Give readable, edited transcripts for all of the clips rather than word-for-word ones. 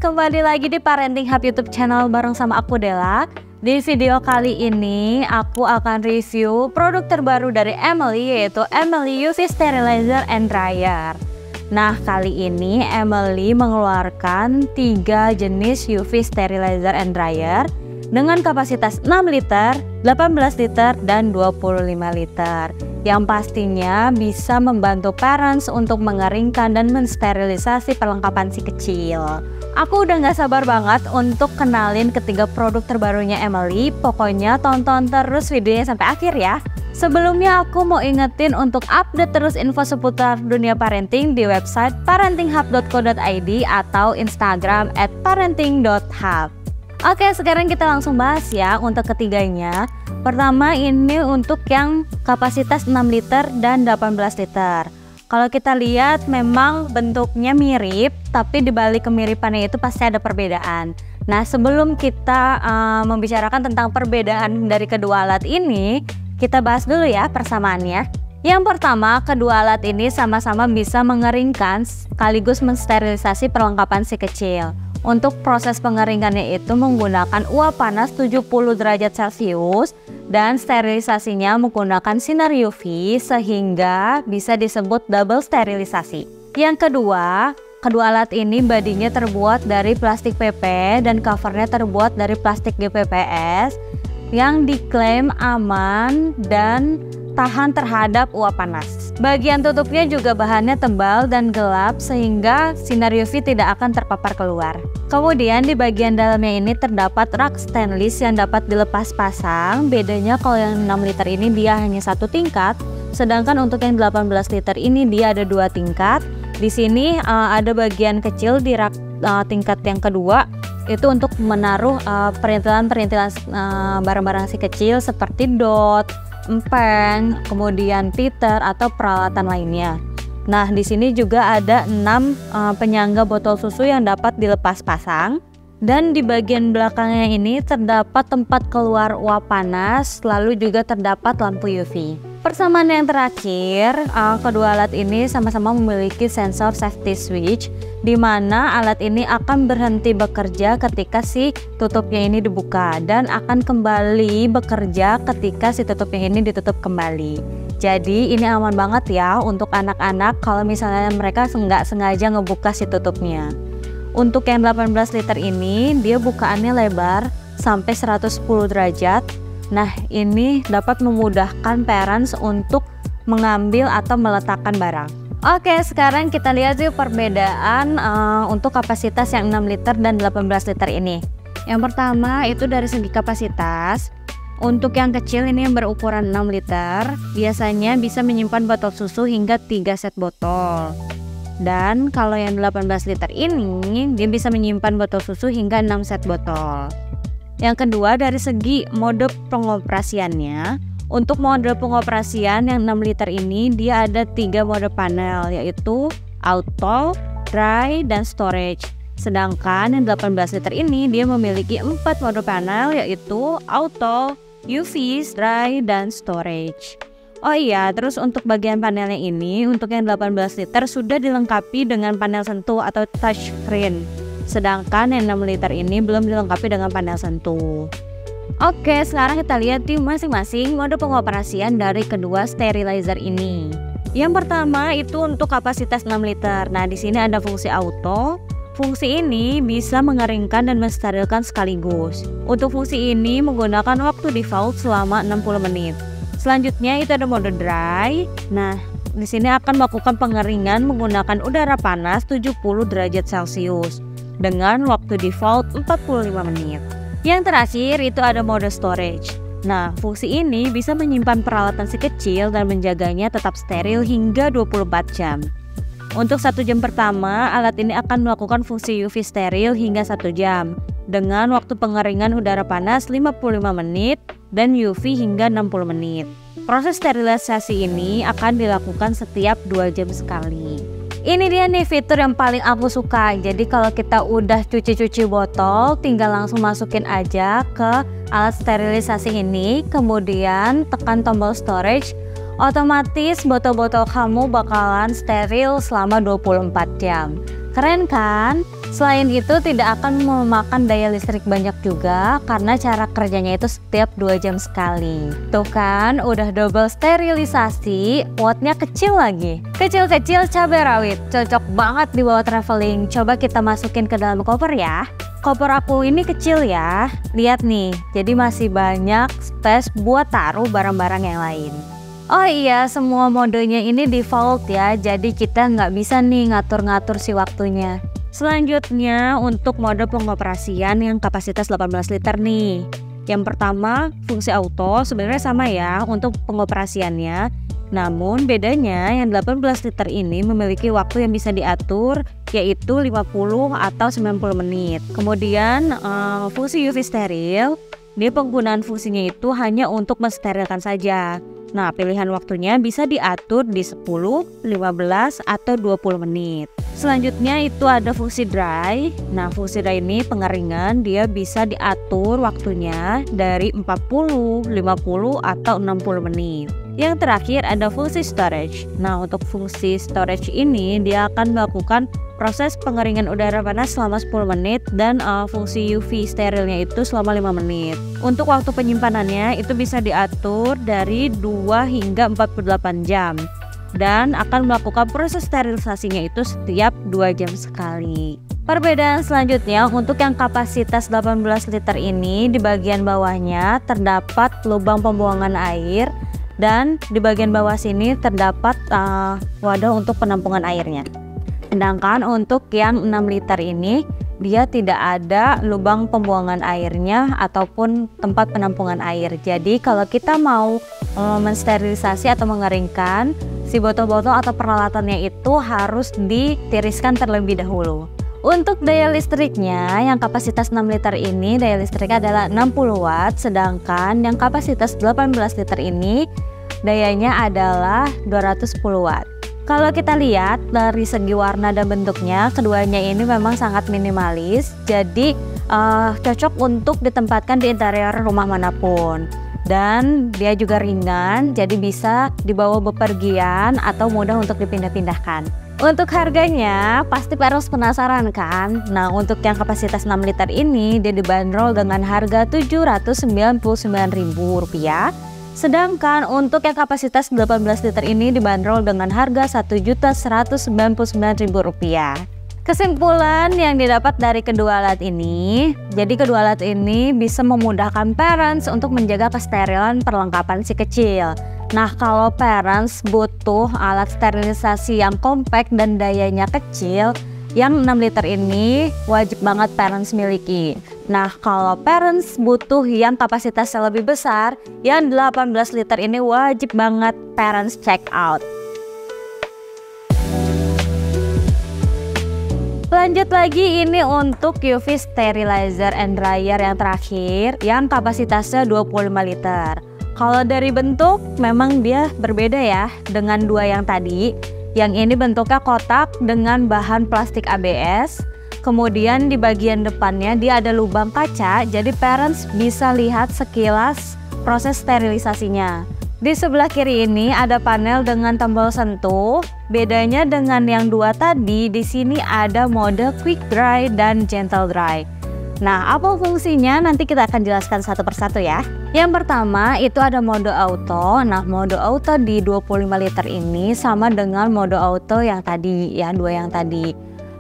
kembali lagi di Parenting Hub YouTube channel bareng sama aku Della. Di video kali ini aku akan review produk terbaru dari Emily, yaitu Emily UV Sterilizer and Dryer. Nah, kali ini Emily mengeluarkan 3 jenis UV Sterilizer and Dryer dengan kapasitas 6 liter, 18 liter, dan 25 liter. Yang pastinya bisa membantu parents untuk mengeringkan dan mensterilisasi perlengkapan si kecil. Aku udah gak sabar banget untuk kenalin ketiga produk terbarunya Emily. Pokoknya tonton terus videonya sampai akhir ya. Sebelumnya aku mau ingetin untuk update terus info seputar dunia parenting di website parentinghub.co.id atau Instagram @parenting.hub. Oke, sekarang kita langsung bahas ya untuk ketiganya. Pertama, ini untuk yang kapasitas 6 liter dan 18 liter. Kalau kita lihat memang bentuknya mirip, tapi dibalik kemiripannya itu pasti ada perbedaan. Nah, sebelum kita membicarakan tentang perbedaan dari kedua alat ini, kita bahas dulu ya persamaannya. Yang pertama, kedua alat ini sama-sama bisa mengeringkan sekaligus mensterilisasi perlengkapan si kecil. Untuk proses pengeringannya itu menggunakan uap panas 70 derajat Celcius dan sterilisasinya menggunakan sinar UV sehingga bisa disebut double sterilisasi. Yang kedua alat ini badinya terbuat dari plastik PP dan covernya terbuat dari plastik GPPS yang diklaim aman dan tahan terhadap uap panas. Bagian tutupnya juga bahannya tebal dan gelap sehingga sinar UV tidak akan terpapar keluar. Kemudian di bagian dalamnya ini terdapat rak stainless yang dapat dilepas pasang. Bedanya kalau yang 6 liter ini dia hanya 1 tingkat, sedangkan untuk yang 18 liter ini dia ada 2 tingkat. Di sini ada bagian kecil di rak tingkat yang kedua, itu untuk menaruh perintilan-perintilan barang-barang si kecil seperti dot, empeng, kemudian titer atau peralatan lainnya. Nah, di sini juga ada 6 penyangga botol susu yang dapat dilepas pasang, dan di bagian belakangnya ini terdapat tempat keluar uap panas, lalu juga terdapat lampu UV. Persamaan yang terakhir, kedua alat ini sama-sama memiliki sensor safety switch, di mana alat ini akan berhenti bekerja ketika si tutupnya ini dibuka dan akan kembali bekerja ketika si tutupnya ini ditutup kembali. Jadi ini aman banget ya untuk anak-anak kalau misalnya mereka nggak sengaja ngebuka si tutupnya. Untuk yang 18 liter ini dia bukaannya lebar sampai 110 derajat. Nah, ini dapat memudahkan parents untuk mengambil atau meletakkan barang. Oke, sekarang kita lihat yuk perbedaan untuk kapasitas yang 6 liter dan 18 liter ini. Yang pertama itu dari segi kapasitas. Untuk yang kecil ini yang berukuran 6 liter, biasanya bisa menyimpan botol susu hingga 3 set botol. Dan kalau yang 18 liter ini, dia bisa menyimpan botol susu hingga 6 set botol. Yang kedua dari segi mode pengoperasiannya. Untuk mode pengoperasian yang 6 liter ini dia ada 3 mode panel, yaitu auto, dry, dan storage. Sedangkan yang 18 liter ini dia memiliki 4 mode panel, yaitu auto, UV, dry, dan storage. Oh iya, terus untuk bagian panelnya ini untuk yang 18 liter sudah dilengkapi dengan panel sentuh atau touchscreen. Sedangkan yang 6 liter ini belum dilengkapi dengan panel sentuh. Oke, sekarang kita lihat di masing-masing mode pengoperasian dari kedua sterilizer ini. Yang pertama itu untuk kapasitas 6 liter. Nah, di sini ada fungsi auto. Fungsi ini bisa mengeringkan dan mensterilkan sekaligus. Untuk fungsi ini menggunakan waktu default selama 60 menit. Selanjutnya itu ada mode dry. Nah, di sini akan melakukan pengeringan menggunakan udara panas 70 derajat Celcius dengan waktu default 45 menit. Yang terakhir itu ada mode storage. Nah, fungsi ini bisa menyimpan peralatan si kecil dan menjaganya tetap steril hingga 24 jam. Untuk 1 jam pertama, alat ini akan melakukan fungsi UV steril hingga 1 jam dengan waktu pengeringan udara panas 55 menit dan UV hingga 60 menit. Proses sterilisasi ini akan dilakukan setiap 2 jam sekali. Ini dia nih fitur yang paling aku suka. Jadi kalau kita udah cuci-cuci botol, tinggal langsung masukin aja ke alat sterilisasi ini, kemudian tekan tombol storage, otomatis botol-botol kamu bakalan steril selama 24 jam. Keren kan? Selain itu tidak akan memakan daya listrik banyak juga karena cara kerjanya itu setiap 2 jam sekali. Tuh kan, udah double sterilisasi, wattnya kecil lagi. Kecil-kecil cabai rawit, cocok banget dibawa traveling. Coba kita masukin ke dalam koper ya. Koper aku ini kecil ya, lihat nih, jadi masih banyak space buat taruh barang-barang yang lain. Oh iya, semua modenya ini default ya, jadi kita nggak bisa nih ngatur-ngatur si waktunya. Selanjutnya untuk mode pengoperasian yang kapasitas 18 liter nih. Yang pertama, fungsi auto sebenarnya sama ya untuk pengoperasiannya. Namun bedanya yang 18 liter ini memiliki waktu yang bisa diatur, yaitu 50 atau 90 menit. Kemudian fungsi UV steril, dia penggunaan fungsinya itu hanya untuk mensterilkan saja. Nah, pilihan waktunya bisa diatur di 10, 15, atau 20 menit. Selanjutnya itu ada fungsi dry. Nah, fungsi dry ini pengeringan, dia bisa diatur waktunya dari 40, 50, atau 60 menit. Yang terakhir ada fungsi storage. Nah, untuk fungsi storage ini dia akan melakukan proses pengeringan udara panas selama 10 menit dan fungsi UV sterilnya itu selama 5 menit. Untuk waktu penyimpanannya itu bisa diatur dari 2 hingga 48 jam dan akan melakukan proses sterilisasinya itu setiap 2 jam sekali. Perbedaan selanjutnya untuk yang kapasitas 18 liter ini, di bagian bawahnya terdapat lubang pembuangan air dan di bagian bawah sini terdapat wadah untuk penampungan airnya. Sedangkan untuk yang 6 liter ini dia tidak ada lubang pembuangan airnya ataupun tempat penampungan air. Jadi kalau kita mau mensterilisasi atau mengeringkan, si botol-botol atau peralatannya itu harus ditiriskan terlebih dahulu. Untuk daya listriknya yang kapasitas 6 liter ini daya listriknya adalah 60 watt, sedangkan yang kapasitas 18 liter ini dayanya adalah 210 watt. Kalau kita lihat dari segi warna dan bentuknya, keduanya ini memang sangat minimalis, jadi cocok untuk ditempatkan di interior rumah manapun. Dan dia juga ringan, jadi bisa dibawa bepergian atau mudah untuk dipindah-pindahkan. Untuk harganya pasti harus penasaran kan? Nah, untuk yang kapasitas 6 liter ini dia dibanderol dengan harga Rp799.000. Sedangkan untuk yang kapasitas 18 liter ini dibanderol dengan harga Rp1.199.000. Kesimpulan yang didapat dari kedua alat ini, jadi kedua alat ini bisa memudahkan parents untuk menjaga kesterilan perlengkapan si kecil. Nah, kalau parents butuh alat sterilisasi yang compact dan dayanya kecil, yang 6 liter ini wajib banget parents miliki. Nah, kalau parents butuh yang kapasitasnya lebih besar, yang 18 liter ini wajib banget parents check out. Lanjut lagi, ini untuk UV sterilizer and dryer yang terakhir yang kapasitasnya 25 liter. Kalau dari bentuk memang dia berbeda ya dengan dua yang tadi. Yang ini bentuknya kotak dengan bahan plastik ABS. Kemudian di bagian depannya dia ada lubang kaca, jadi parents bisa lihat sekilas proses sterilisasinya. Di sebelah kiri ini ada panel dengan tombol sentuh. Bedanya dengan yang dua tadi, di sini ada mode quick dry dan gentle dry. Nah, apa fungsinya? Nanti kita akan jelaskan satu persatu ya. Yang pertama itu ada mode auto. Nah, mode auto di 25 liter ini sama dengan mode auto yang tadi ya, dua yang tadi.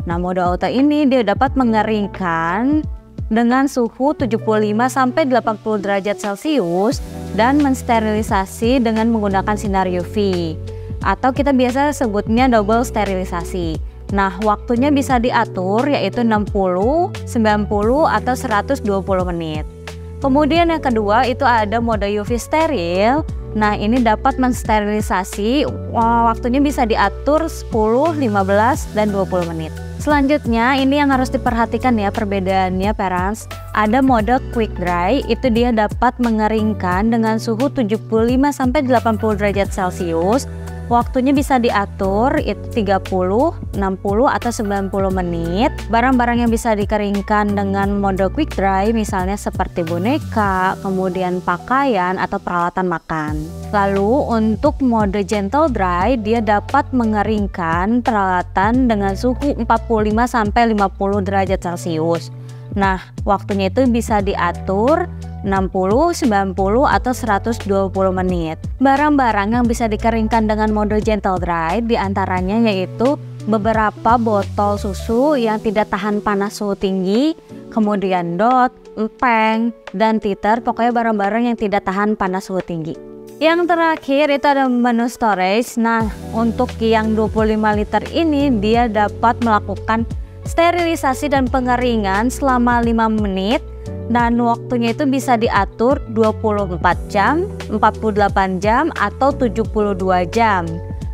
Nah, mode auto ini dia dapat mengeringkan dengan suhu 75-80 derajat Celcius dan mensterilisasi dengan menggunakan sinar UV atau kita biasa sebutnya double sterilisasi. Nah, waktunya bisa diatur yaitu 60, 90, atau 120 menit. Kemudian yang kedua itu ada mode UV steril. Nah, ini dapat mensterilisasi, waktunya bisa diatur 10, 15, dan 20 menit. Selanjutnya ini yang harus diperhatikan ya perbedaannya parents. Ada mode quick dry, itu dia dapat mengeringkan dengan suhu 75-80 derajat Celcius Waktunya bisa diatur itu 30, 60, atau 90 menit. Barang-barang yang bisa dikeringkan dengan mode quick dry misalnya seperti boneka, kemudian pakaian atau peralatan makan. Lalu untuk mode gentle dry dia dapat mengeringkan peralatan dengan suhu 45-50 derajat Celcius. Nah, waktunya itu bisa diatur 60, 90, atau 120 menit. Barang-barang yang bisa dikeringkan dengan mode gentle dry diantaranya yaitu beberapa botol susu yang tidak tahan panas suhu tinggi, kemudian dot, empeng, dan titer, pokoknya barang-barang yang tidak tahan panas suhu tinggi. Yang terakhir itu ada menu storage. Nah, untuk yang 25 liter ini dia dapat melakukan sterilisasi dan pengeringan selama 5 menit. Dan waktunya itu bisa diatur 24 jam, 48 jam, atau 72 jam.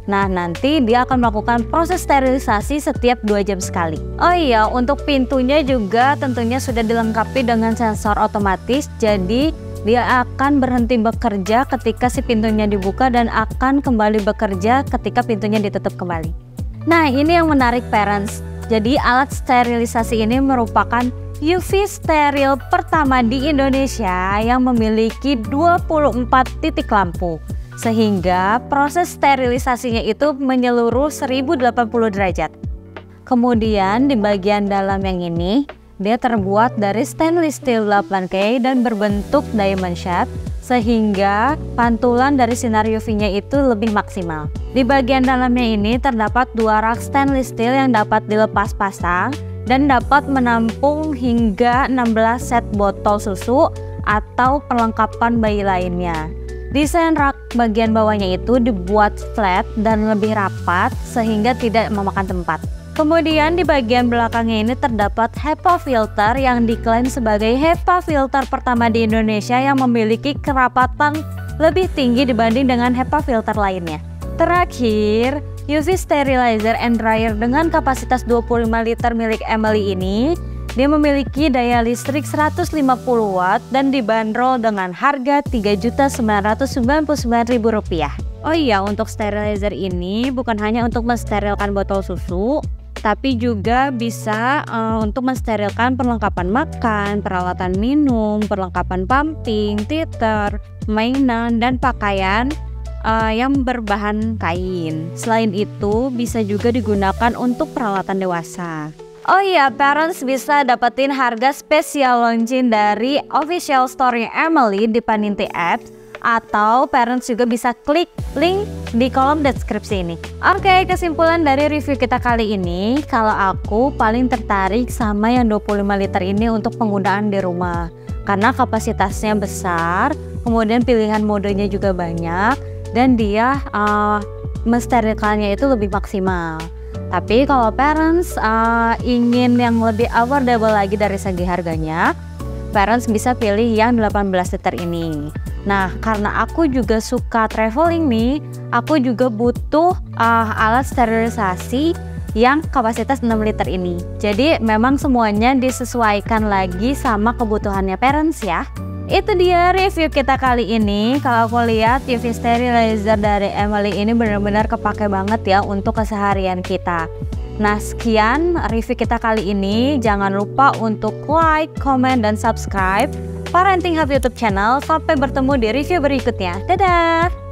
Nah, nanti dia akan melakukan proses sterilisasi setiap 2 jam sekali. Oh iya, untuk pintunya juga tentunya sudah dilengkapi dengan sensor otomatis. Jadi dia akan berhenti bekerja ketika si pintunya dibuka dan akan kembali bekerja ketika pintunya ditutup kembali. Nah, ini yang menarik parents. Jadi alat sterilisasi ini merupakan UV steril pertama di Indonesia yang memiliki 24 titik lampu, sehingga proses sterilisasinya itu menyeluruh 1080 derajat. Kemudian di bagian dalam yang ini dia terbuat dari stainless steel 8K dan berbentuk diamond shape, sehingga pantulan dari sinar UV-nya itu lebih maksimal. Di bagian dalamnya ini terdapat 2 rak stainless steel yang dapat dilepas pasang dan dapat menampung hingga 16 set botol susu atau perlengkapan bayi lainnya. Desain rak bagian bawahnya itu dibuat flat dan lebih rapat sehingga tidak memakan tempat. Kemudian di bagian belakangnya ini terdapat HEPA filter yang diklaim sebagai HEPA filter pertama di Indonesia yang memiliki kerapatan lebih tinggi dibanding dengan HEPA filter lainnya. Terakhir, UV sterilizer and dryer dengan kapasitas 25 liter milik Emily ini, dia memiliki daya listrik 150 watt dan dibanderol dengan harga Rp3.999.000. Oh iya, untuk sterilizer ini bukan hanya untuk mensterilkan botol susu, tapi juga bisa untuk mensterilkan perlengkapan makan, peralatan minum, perlengkapan pumping, titer, mainan, dan pakaian yang berbahan kain. Selain itu bisa juga digunakan untuk peralatan dewasa. Oh iya, parents bisa dapetin harga spesial launching dari official store Emily di Paninti Apps, atau parents juga bisa klik link di kolom deskripsi ini. Oke, kesimpulan dari review kita kali ini, kalau aku paling tertarik sama yang 25 liter ini untuk penggunaan di rumah karena kapasitasnya besar, kemudian pilihan modenya juga banyak, dan dia mensterilkannya itu lebih maksimal. Tapi kalau parents ingin yang lebih affordable lagi dari segi harganya, parents bisa pilih yang 18 liter ini. Nah, karena aku juga suka traveling nih, aku juga butuh alat sterilisasi yang kapasitas 6 liter ini. Jadi memang semuanya disesuaikan lagi sama kebutuhannya parents ya. Itu dia review kita kali ini. Kalau aku lihat UV sterilizer dari Emily ini benar-benar kepake banget ya untuk keseharian kita. Nah, sekian review kita kali ini. Jangan lupa untuk like, comment, dan subscribe Parenting Hub YouTube channel. Sampai bertemu di review berikutnya. Dadah!